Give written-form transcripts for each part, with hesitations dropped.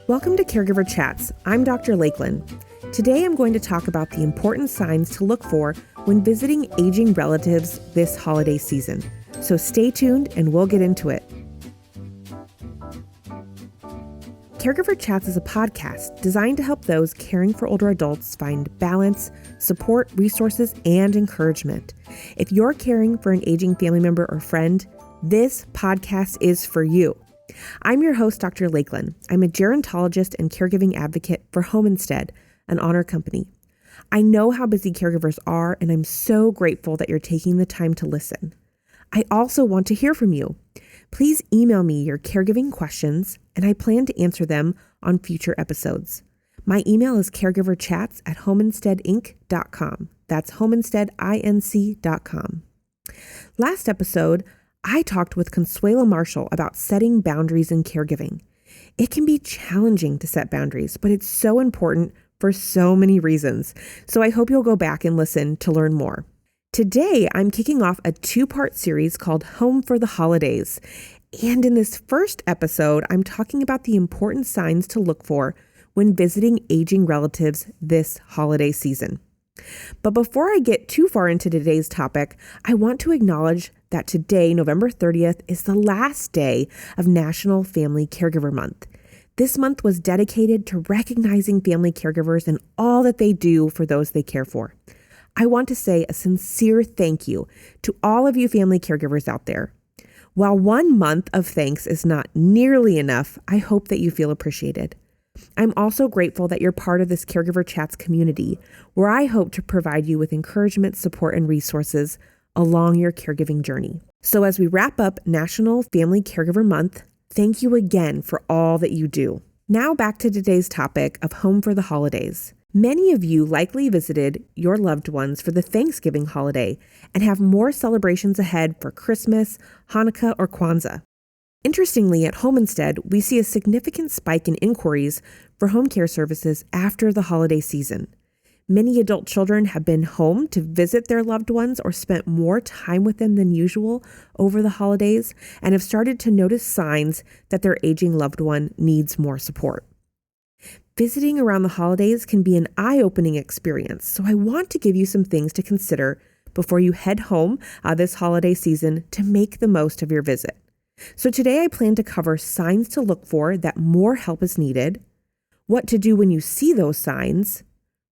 Welcome to Caregiver Chats. I'm Dr. Lakelyn. Today I'm going to talk about the important signs to look for when visiting aging relatives this holiday season. So stay tuned and we'll get into it. Caregiver Chats is a podcast designed to help those caring for older adults find balance, support, resources, and encouragement. If you're caring for an aging family member or friend, this podcast is for you. I'm your host, Dr. Lakelyn. I'm a gerontologist and caregiving advocate for Home Instead, an honor company. I know how busy caregivers are, and I'm so grateful that you're taking the time to listen. I also want to hear from you. Please email me your caregiving questions, and I plan to answer them on future episodes. My email is caregiverchats@homeinsteadinc.com. That's homeinsteadinc.com. Last episode, I talked with Consuelo Marshall about setting boundaries in caregiving. It can be challenging to set boundaries, but it's so important for so many reasons. So I hope you'll go back and listen to learn more. Today, I'm kicking off a 2-part series called Home for the Holidays. And in this first episode, I'm talking about the important signs to look for when visiting aging relatives this holiday season. But before I get too far into today's topic, I want to acknowledge that today, November 30th, is the last day of National Family Caregiver Month. This month was dedicated to recognizing family caregivers and all that they do for those they care for. I want to say a sincere thank you to all of you family caregivers out there. While 1 month of thanks is not nearly enough, I hope that you feel appreciated. I'm also grateful that you're part of this Caregiver Chats community, where I hope to provide you with encouragement, support, and resources along your caregiving journey. So as we wrap up National Family Caregiver Month, thank you again for all that you do. Now back to today's topic of Home for the Holidays. Many of you likely visited your loved ones for the Thanksgiving holiday and have more celebrations ahead for Christmas, Hanukkah, or Kwanzaa. Interestingly, at Home Instead, we see a significant spike in inquiries for home care services after the holiday season. Many adult children have been home to visit their loved ones or spent more time with them than usual over the holidays and have started to notice signs that their aging loved one needs more support. Visiting around the holidays can be an eye-opening experience, so I want to give you some things to consider before you head home this holiday season to make the most of your visit. So today I plan to cover signs to look for that more help is needed, what to do when you see those signs,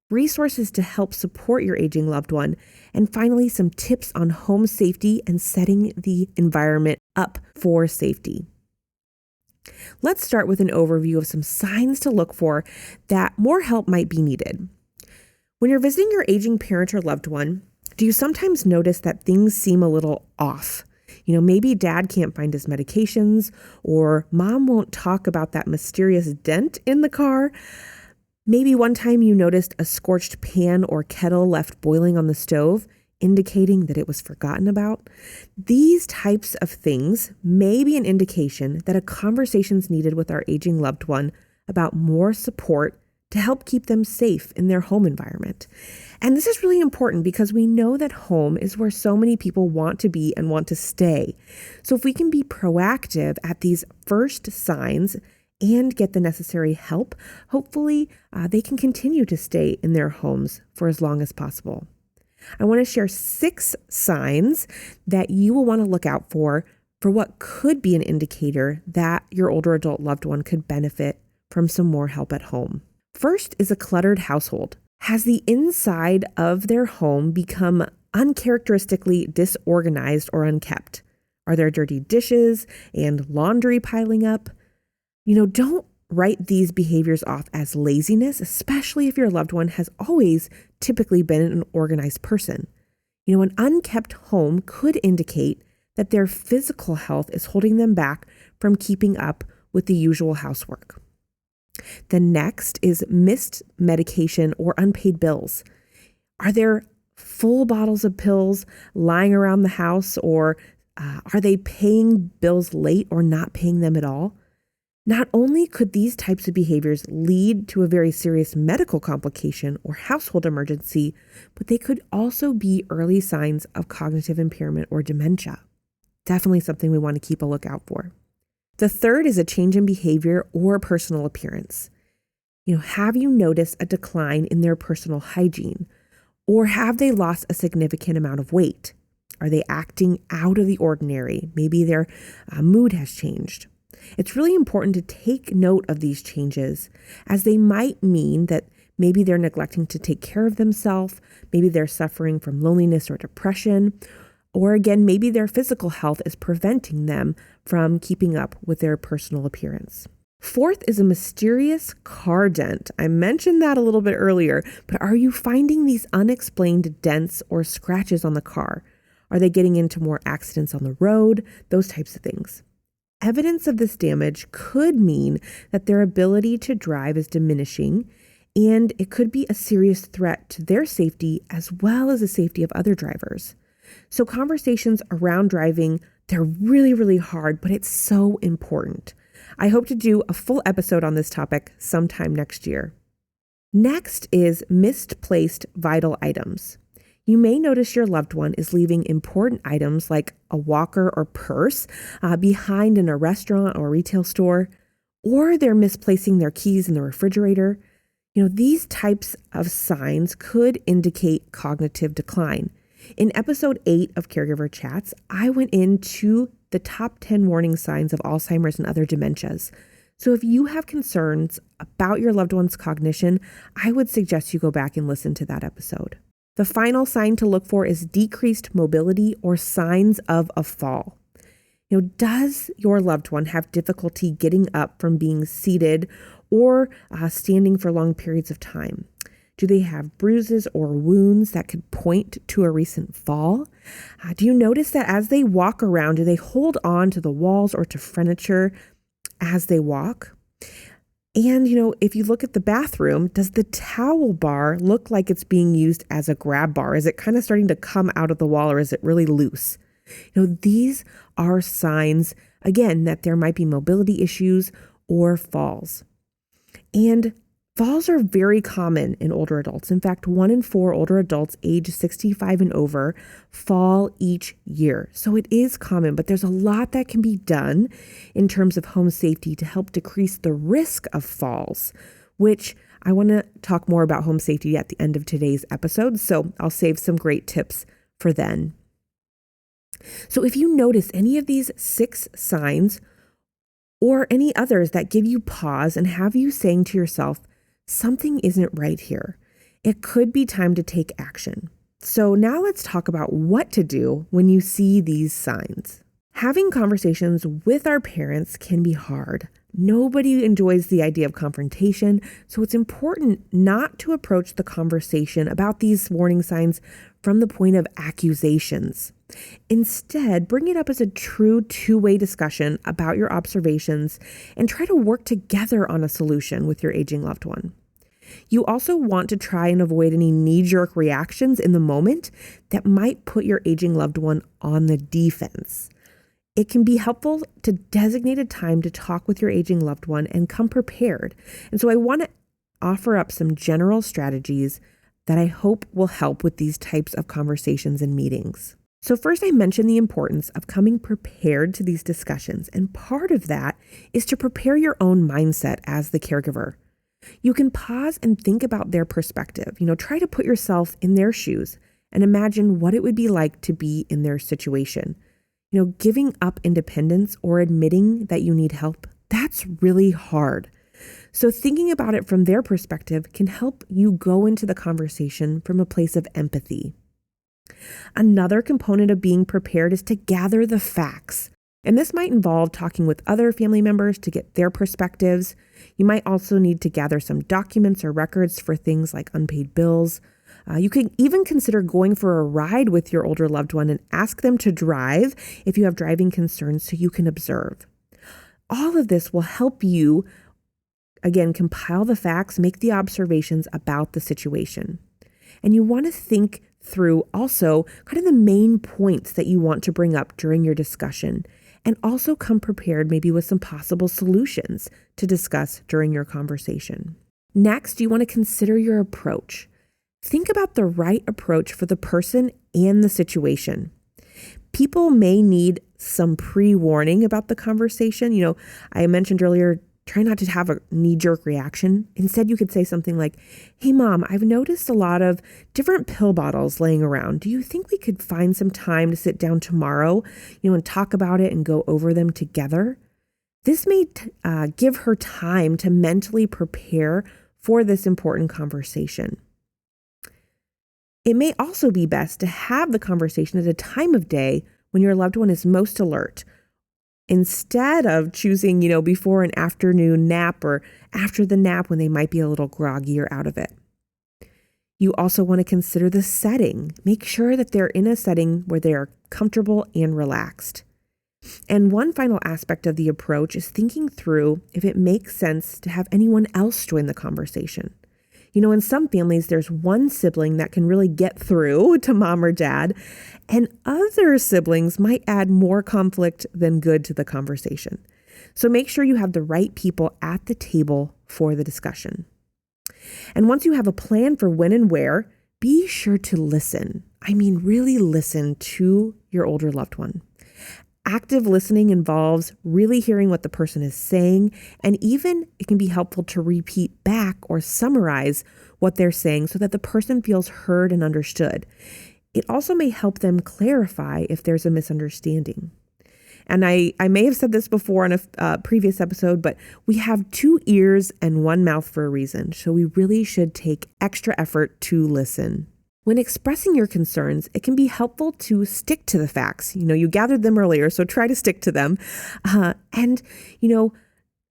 resources to help support your aging loved one, and finally some tips on home safety and setting the environment up for safety. Let's start with an overview of some signs to look for that more help might be needed. When you're visiting your aging parent or loved one, do you sometimes notice that things seem a little off? Maybe dad can't find his medications, or mom won't talk about that mysterious dent in the car. Maybe one time you noticed a scorched pan or kettle left boiling on the stove, indicating that it was forgotten about. These types of things may be an indication that a conversation's needed with our aging loved one about more support to help keep them safe in their home environment. And this is really important because we know that home is where so many people want to be and want to stay. So if we can be proactive at these first signs and get the necessary help, hopefully they can continue to stay in their homes for as long as possible. I want to share 6 signs that you will want to look out for what could be an indicator that your older adult loved one could benefit from some more help at home. First is a cluttered household. Has the inside of their home become uncharacteristically disorganized or unkept? Are there dirty dishes and laundry piling up? Don't write these behaviors off as laziness, especially if your loved one has always typically been an organized person. An unkept home could indicate that their physical health is holding them back from keeping up with the usual housework. The next is missed medication or unpaid bills. Are there full bottles of pills lying around the house, or are they paying bills late or not paying them at all? Not only could these types of behaviors lead to a very serious medical complication or household emergency, but they could also be early signs of cognitive impairment or dementia. Definitely something we want to keep a lookout for. The third is a change in behavior or personal appearance. Have you noticed a decline in their personal hygiene? Or have they lost a significant amount of weight? Are they acting out of the ordinary? Maybe their mood has changed. It's really important to take note of these changes, as they might mean that maybe they're neglecting to take care of themselves. Maybe they're suffering from loneliness or depression. Or again, maybe their physical health is preventing them from keeping up with their personal appearance. Fourth is a mysterious car dent. I mentioned that a little bit earlier, but are you finding these unexplained dents or scratches on the car? Are they getting into more accidents on the road? Those types of things. Evidence of this damage could mean that their ability to drive is diminishing, and it could be a serious threat to their safety as well as the safety of other drivers. So conversations around driving, they're really, really hard, but it's so important. I hope to do a full episode on this topic sometime next year. Next is misplaced vital items. You may notice your loved one is leaving important items like a walker or purse behind in a restaurant or retail store, or they're misplacing their keys in the refrigerator. These types of signs could indicate cognitive decline. In episode 8 of Caregiver Chats, I went into the top 10 warning signs of Alzheimer's and other dementias. So if you have concerns about your loved one's cognition, I would suggest you go back and listen to that episode. The final sign to look for is decreased mobility or signs of a fall. Does your loved one have difficulty getting up from being seated or standing for long periods of time? Do they have bruises or wounds that could point to a recent fall? Do you notice that as they walk around, do they hold on to the walls or to furniture as they walk? And, if you look at the bathroom, does the towel bar look like it's being used as a grab bar? Is it kind of starting to come out of the wall, or is it really loose? These are signs, again, that there might be mobility issues or falls. And falls are very common in older adults. In fact, 1 in 4 older adults age 65 and over fall each year. So it is common, but there's a lot that can be done in terms of home safety to help decrease the risk of falls, which I want to talk more about home safety at the end of today's episode. So I'll save some great tips for then. So if you notice any of these 6 signs or any others that give you pause and have you saying to yourself, something isn't right here, it could be time to take action. So now let's talk about what to do when you see these signs. Having conversations with our parents can be hard. Nobody enjoys the idea of confrontation, so it's important not to approach the conversation about these warning signs from the point of accusations. Instead, bring it up as a true two-way discussion about your observations and try to work together on a solution with your aging loved one. You also want to try and avoid any knee-jerk reactions in the moment that might put your aging loved one on the defense. It can be helpful to designate a time to talk with your aging loved one and come prepared. And so I want to offer up some general strategies that I hope will help with these types of conversations and meetings. So first, I mentioned the importance of coming prepared to these discussions. And part of that is to prepare your own mindset as the caregiver. You can pause and think about their perspective. Try to put yourself in their shoes and imagine what it would be like to be in their situation. Giving up independence or admitting that you need help, that's really hard. So thinking about it from their perspective can help you go into the conversation from a place of empathy. Another component of being prepared is to gather the facts. And this might involve talking with other family members to get their perspectives. You might also need to gather some documents or records for things like unpaid bills. You can even consider going for a ride with your older loved one and ask them to drive if you have driving concerns so you can observe. All of this will help you, again, compile the facts, make the observations about the situation. And you want to think through also kind of the main points that you want to bring up during your discussion, and also come prepared maybe with some possible solutions to discuss during your conversation. Next, you want to consider your approach. Think about the right approach for the person and the situation. People may need some pre-warning about the conversation. I mentioned earlier, try not to have a knee-jerk reaction. Instead, you could say something like, "Hey, Mom, I've noticed a lot of different pill bottles laying around. Do you think we could find some time to sit down tomorrow, and talk about it and go over them together?" This may give her time to mentally prepare for this important conversation. It may also be best to have the conversation at a time of day when your loved one is most alert, instead of choosing, before an afternoon nap or after the nap when they might be a little groggy or out of it. You also want to consider the setting. Make sure that they're in a setting where they are comfortable and relaxed. And one final aspect of the approach is thinking through if it makes sense to have anyone else join the conversation. In some families, there's one sibling that can really get through to mom or dad, and other siblings might add more conflict than good to the conversation. So make sure you have the right people at the table for the discussion. And once you have a plan for when and where, be sure to listen. Really listen to your older loved one. Active listening involves really hearing what the person is saying, and even it can be helpful to repeat back or summarize what they're saying so that the person feels heard and understood. It also may help them clarify if there's a misunderstanding. And I may have said this before in a previous episode, but we have 2 ears and 1 mouth for a reason, so we really should take extra effort to listen. When expressing your concerns, it can be helpful to stick to the facts. You gathered them earlier, so try to stick to them.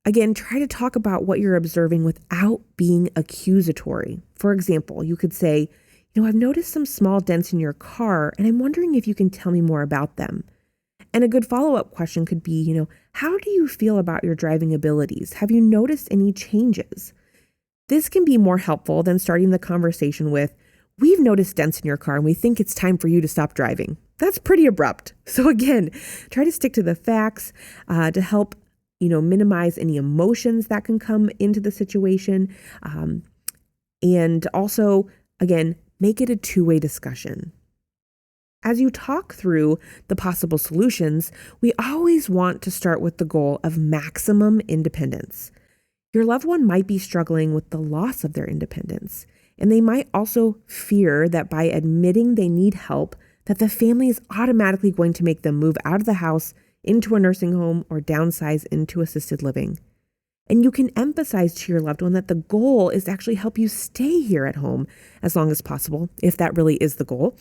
Again, try to talk about what you're observing without being accusatory. For example, you could say, I've noticed some small dents in your car, and I'm wondering if you can tell me more about them. And a good follow-up question could be, how do you feel about your driving abilities? Have you noticed any changes? This can be more helpful than starting the conversation with, "We've noticed dents in your car and we think it's time for you to stop driving." That's pretty abrupt. So again, try to stick to the facts to help, minimize any emotions that can come into the situation. And also, again, make it a 2-way discussion. As you talk through the possible solutions, we always want to start with the goal of maximum independence. Your loved one might be struggling with the loss of their independence, and they might also fear that by admitting they need help, that the family is automatically going to make them move out of the house into a nursing home or downsize into assisted living. And you can emphasize to your loved one that the goal is to actually help you stay here at home as long as possible, if that really is the goal.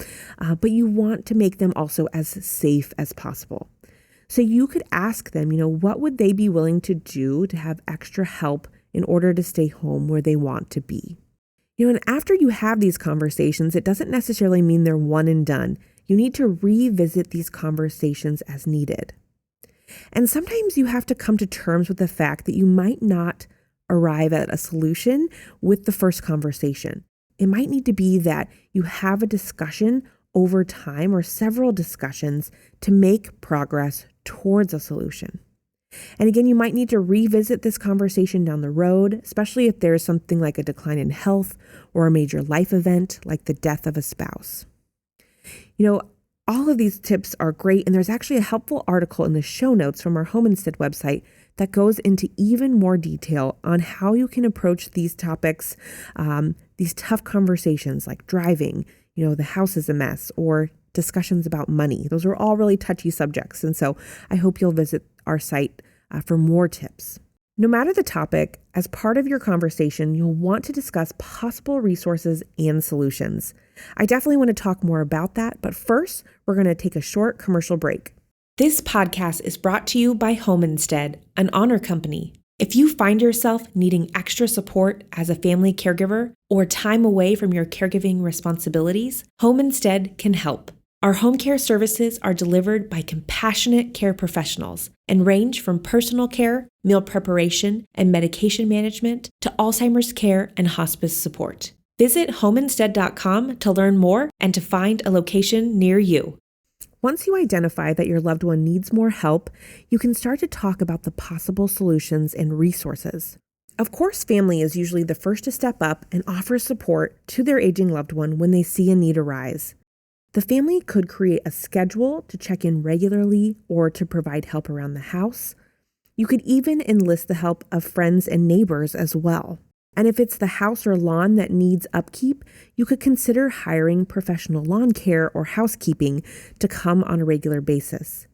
But you want to make them also as safe as possible. So you could ask them, what would they be willing to do to have extra help in order to stay home where they want to be? And after you have these conversations, it doesn't necessarily mean they're one and done. You need to revisit these conversations as needed. And sometimes you have to come to terms with the fact that you might not arrive at a solution with the first conversation. It might need to be that you have a discussion over time or several discussions to make progress towards a solution. And again, you might need to revisit this conversation down the road, especially if there's something like a decline in health or a major life event like the death of a spouse. All of these tips are great, and there's actually a helpful article in the show notes from our Home Instead website that goes into even more detail on how you can approach these topics, these tough conversations like driving, the house is a mess, or discussions about money. Those are all really touchy subjects, and so I hope you'll visit our site for more tips. No matter the topic, as part of your conversation, you'll want to discuss possible resources and solutions. I definitely want to talk more about that, but first, we're going to take a short commercial break. This podcast is brought to you by Home Instead, an honor company. If you find yourself needing extra support as a family caregiver or time away from your caregiving responsibilities, Home Instead can help. Our home care services are delivered by compassionate care professionals and range from personal care, meal preparation, and medication management to Alzheimer's care and hospice support. Visit homeinstead.com to learn more and to find a location near you. Once you identify that your loved one needs more help, you can start to talk about the possible solutions and resources. Of course, family is usually the first to step up and offer support to their aging loved one when they see a need arise. The family could create a schedule to check in regularly or to provide help around the house. You could even enlist the help of friends and neighbors as well. And if it's the house or lawn that needs upkeep, you could consider hiring professional lawn care or housekeeping to come on a regular basis.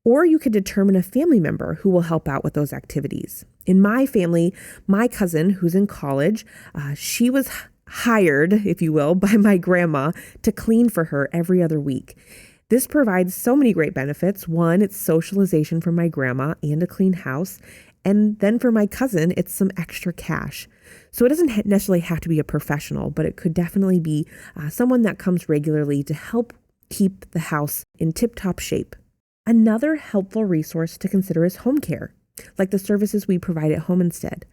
Or you could determine a family member who will help out with those activities. In my family, my cousin, who's in college, she was hired, if you will, by my grandma to clean for her every other week. This provides so many great benefits. One, it's socialization for my grandma and a clean house. And then for my cousin, it's some extra cash. So it doesn't necessarily have to be a professional, but it could definitely be someone that comes regularly to help keep the house in tip-top shape. Another helpful resource to consider is home care, like the services we provide at home instead.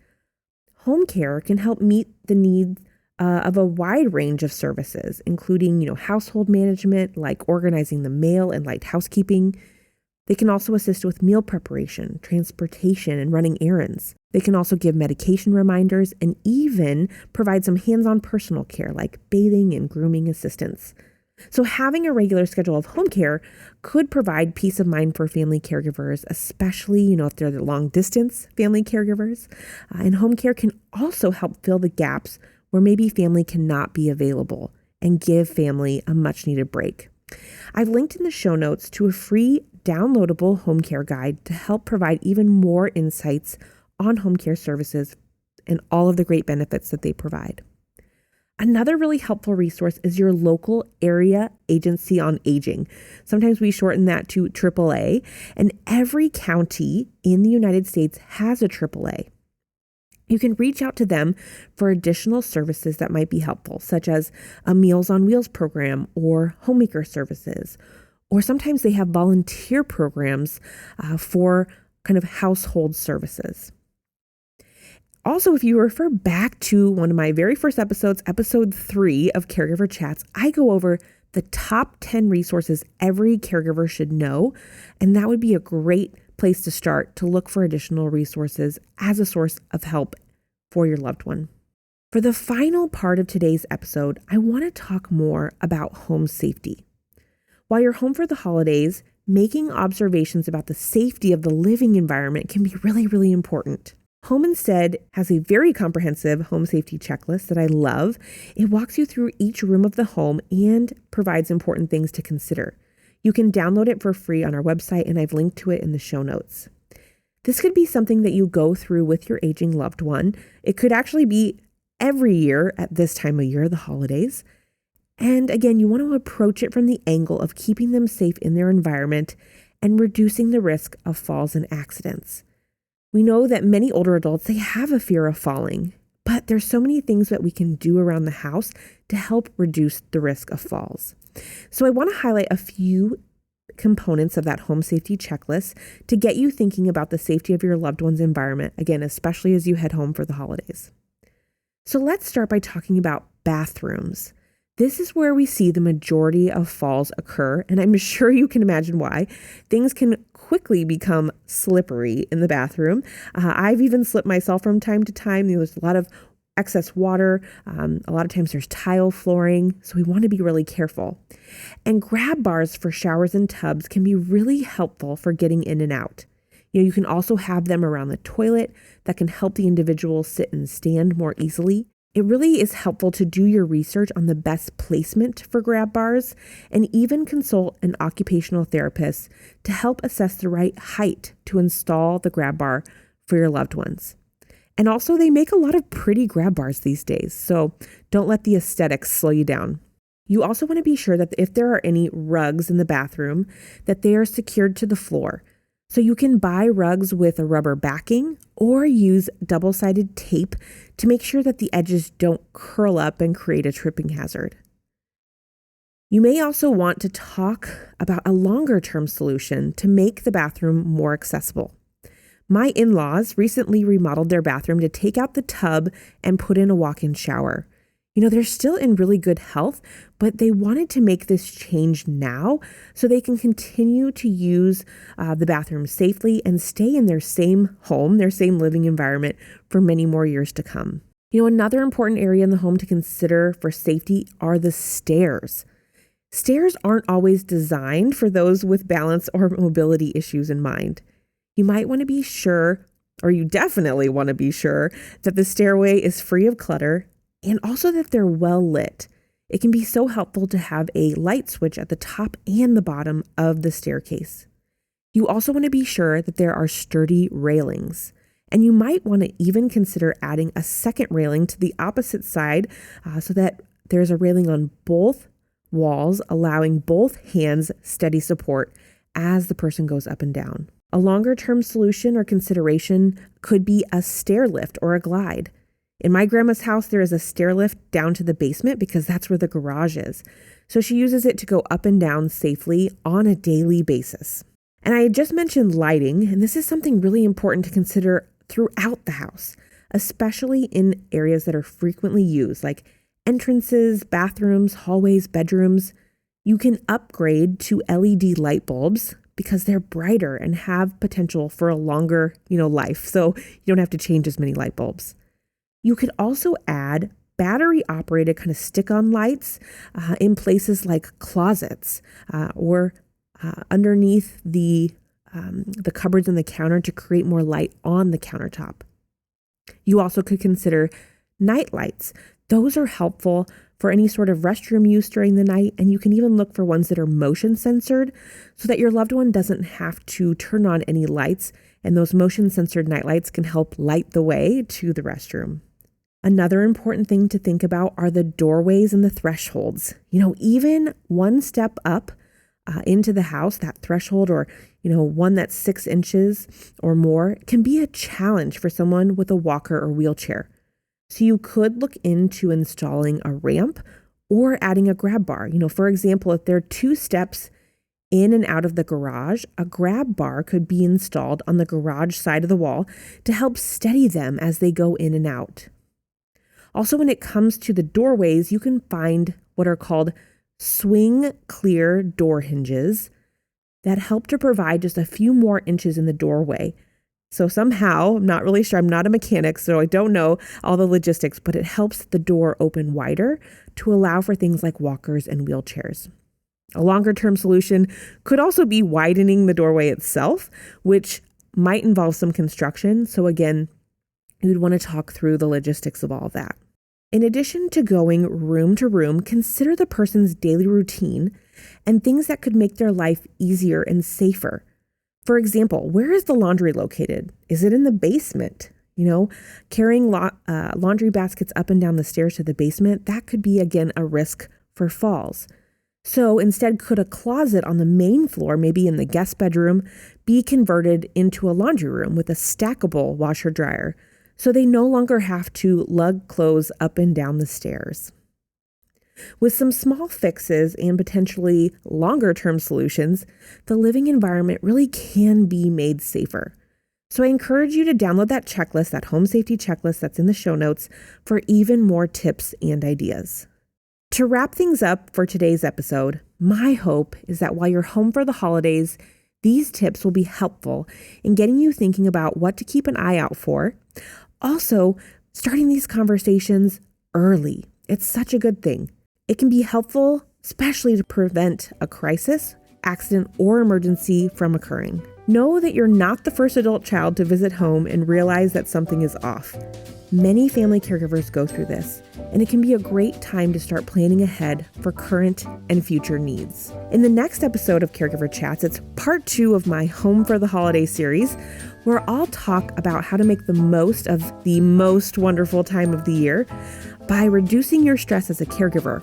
Home care can help meet the needs of a wide range of services, including, household management, like organizing the mail and light housekeeping. They can also assist with meal preparation, transportation, and running errands. They can also give medication reminders and even provide some hands-on personal care like bathing and grooming assistance. So having a regular schedule of home care could provide peace of mind for family caregivers, especially, if they're the long-distance family caregivers. And home care can also help fill the gaps where maybe family cannot be available and give family a much-needed break. I've linked in the show notes to a free downloadable home care guide to help provide even more insights on home care services and all of the great benefits that they provide. Another really helpful resource is your local area agency on aging. Sometimes we shorten that to AAA, and every county in the United States has a AAA. You can reach out to them for additional services that might be helpful, such as a Meals on Wheels program or homemaker services. Or sometimes they have volunteer programs for kind of household services. Also, if you refer back to one of my very first episodes, episode 3 of Caregiver Chats, I go over the top 10 resources every caregiver should know. And that would be a great place to start to look for additional resources as a source of help for your loved one. For the final part of today's episode, I want to talk more about home safety. While you're home for the holidays, making observations about the safety of the living environment can be really, really important. Home Instead has a very comprehensive home safety checklist that I love. It walks you through each room of the home and provides important things to consider. You can download it for free on our website, and I've linked to it in the show notes. This could be something that you go through with your aging loved one. It could actually be every year at this time of year, the holidays. And again, you want to approach it from the angle of keeping them safe in their environment and reducing the risk of falls and accidents. We know that many older adults, they have a fear of falling, but there's so many things that we can do around the house to help reduce the risk of falls. So I want to highlight a few components of that home safety checklist to get you thinking about the safety of your loved one's environment, again, especially as you head home for the holidays. So let's start by talking about bathrooms. This is where we see the majority of falls occur, and I'm sure you can imagine why. Things can quickly become slippery in the bathroom. I've even slipped myself from time to time. There's a lot of excess water. A lot of times there's tile flooring, so we want to be really careful. And grab bars for showers and tubs can be really helpful for getting in and out. You can also have them around the toilet that can help the individual sit and stand more easily. It really is helpful to do your research on the best placement for grab bars and even consult an occupational therapist to help assess the right height to install the grab bar for your loved ones. And also, they make a lot of pretty grab bars these days, so don't let the aesthetics slow you down. You also want to be sure that if there are any rugs in the bathroom, that they are secured to the floor. So you can buy rugs with a rubber backing or use double-sided tape to make sure that the edges don't curl up and create a tripping hazard. You may also want to talk about a longer-term solution to make the bathroom more accessible. My in-laws recently remodeled their bathroom to take out the tub and put in a walk-in shower. They're still in really good health, but they wanted to make this change now so they can continue to use the bathroom safely and stay in their same home, their same living environment for many more years to come. Another important area in the home to consider for safety are the stairs. Stairs aren't always designed for those with balance or mobility issues in mind. You might want to be sure, or you definitely want to be sure, that the stairway is free of clutter and also that they're well lit. It can be so helpful to have a light switch at the top and the bottom of the staircase. You also want to be sure that there are sturdy railings. And you might want to even consider adding a second railing to the opposite side so that there's a railing on both walls, allowing both hands steady support as the person goes up and down. A longer-term solution or consideration could be a stair lift or a glide. In my grandma's house, there is a stair lift down to the basement because that's where the garage is. So she uses it to go up and down safely on a daily basis. And I had just mentioned lighting, and this is something really important to consider throughout the house, especially in areas that are frequently used, like entrances, bathrooms, hallways, bedrooms. You can upgrade to LED light bulbs because they're brighter and have potential for a longer, life. So you don't have to change as many light bulbs. You could also add battery-operated kind of stick-on lights in places like closets or underneath the cupboards and the counter to create more light on the countertop. You also could consider night lights. Those are helpful for any sort of restroom use during the night, and you can even look for ones that are motion censored so that your loved one doesn't have to turn on any lights, and those motion censored night lights can help light the way to the restroom. Another important thing to think about are the doorways and the thresholds. Even one step up into the house, that threshold, or one that's 6 inches or more, can be a challenge for someone with a walker or wheelchair. So you could look into installing a ramp or adding a grab bar. For example, if there are 2 steps in and out of the garage, a grab bar could be installed on the garage side of the wall to help steady them as they go in and out. Also, when it comes to the doorways, you can find what are called swing clear door hinges that help to provide just a few more inches in the doorway. So somehow, I'm not really sure, I'm not a mechanic, so I don't know all the logistics, but it helps the door open wider to allow for things like walkers and wheelchairs. A longer-term solution could also be widening the doorway itself, which might involve some construction. So again, you'd want to talk through the logistics of all of that. In addition to going room to room, consider the person's daily routine and things that could make their life easier and safer. For example, where is the laundry located? Is it in the basement? Carrying laundry baskets up and down the stairs to the basement, that could be, again, a risk for falls. So instead, could a closet on the main floor, maybe in the guest bedroom, be converted into a laundry room with a stackable washer dryer so they no longer have to lug clothes up and down the stairs? With some small fixes and potentially longer-term solutions, the living environment really can be made safer. So I encourage you to download that checklist, that home safety checklist that's in the show notes, for even more tips and ideas. To wrap things up for today's episode, my hope is that while you're home for the holidays, these tips will be helpful in getting you thinking about what to keep an eye out for. Also, starting these conversations early. It's such a good thing. It can be helpful, especially to prevent a crisis, accident, or emergency from occurring. Know that you're not the first adult child to visit home and realize that something is off. Many family caregivers go through this, and it can be a great time to start planning ahead for current and future needs. In the next episode of Caregiver Chats, it's part 2 of my Home for the Holiday series, where I'll talk about how to make the most of the most wonderful time of the year by reducing your stress as a caregiver.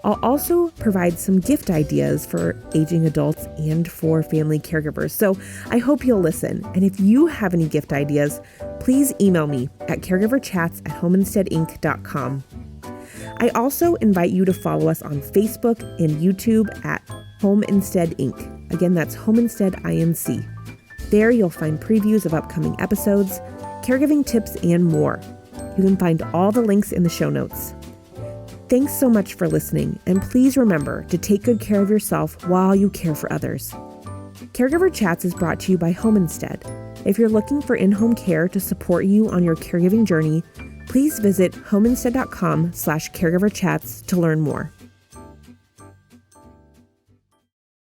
I'll also provide some gift ideas for aging adults and for family caregivers. So I hope you'll listen. And if you have any gift ideas, please email me at caregiverchats@homeinsteadinc.com. I also invite you to follow us on Facebook and YouTube at Home Instead Inc. Again, that's Home Instead INC. There you'll find previews of upcoming episodes, caregiving tips, and more. You can find all the links in the show notes. Thanks so much for listening, and please remember to take good care of yourself while you care for others. Caregiver Chats is brought to you by Home Instead. If you're looking for in-home care to support you on your caregiving journey, please visit homeinstead.com/caregiverchats to learn more.